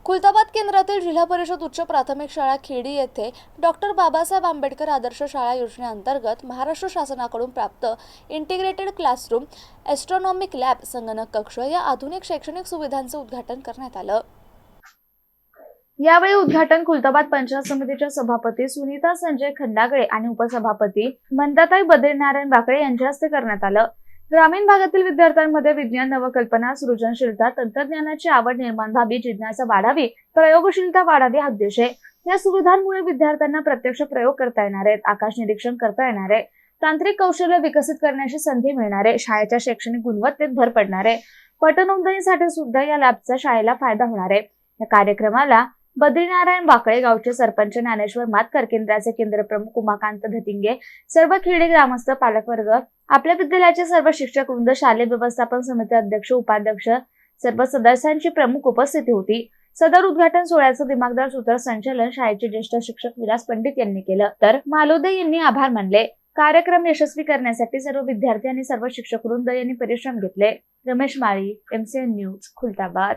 खुलताबाद केंद्रातील जिल्हा परिषद उच्च प्राथमिक शाळा खेडी येथे डॉक्टर बाबासाहेब आंबेडकर आदर्श शाळा योजनेअंतर्गत महाराष्ट्र शासनाकडून प्राप्त इंटिग्रेटेड क्लासरूम, एस्ट्रॉनॉमिक लॅब, संगणक कक्ष या आधुनिक शैक्षणिक सुविधांचे उद्घाटन करण्यात आलं। यावेळी उद्घाटन खुलताबाद पंचायत समितीच्या सभापती सुनीता संजय खंडागळे आणि उपसभापती मंदाताई बद्रीनारायण बाकळे यांच्या हस्ते करण्यात आलं। ग्रामीण भागातील विद्यार्थ्यांमध्ये विज्ञान, नवकल्पना, सृजनशीलता, तंत्रज्ञानाची आवड निर्माण व्हावी, जिज्ञासा वाढावी, प्रयोगशीलता वाढावी हा उद्देश आहे। या सुविधांमुळे विद्यार्थ्यांना प्रत्यक्ष प्रयोग करता येणार आहेत, आकाश निरीक्षण करता येणार आहे, तांत्रिक कौशल्य विकसित करण्याची संधी मिळणार आहे, शाळेच्या शैक्षणिक गुणवत्तेत भर पडणार आहे। पटनोंदणीसाठी सुद्धा या लॅबचा शाळेला फायदा होणार आहे। या कार्यक्रमाला बद्रीनारायण बाकळे, गावचे सरपंच ज्ञानेश्वर मातकर, केंद्राचे केंद्रप्रमुख उमाकांत धतिंगे, सर्व खेडे ग्रामस्थ, पालकवर्ग, आपल्या विद्यालयाचे सर्व शिक्षक वृंद, शालेय व्यवस्थापन समिती अध्यक्ष, उपाध्यक्ष, सर्व सदस्यांची प्रमुख उपस्थिती होती। सदर उद्घाटन सोहळ्याचं दिमागदार सूत्रसंचालन शाळेचे ज्येष्ठ शिक्षक विलास पंडित यांनी केलं, तर मालोदे यांनी आभार मानले। कार्यक्रम यशस्वी करण्यासाठी सर्व विद्यार्थी आणि सर्व शिक्षक वृंद यांनी परिश्रम घेतले। रमेश माळी, MCN न्यूज, खुलताबाद।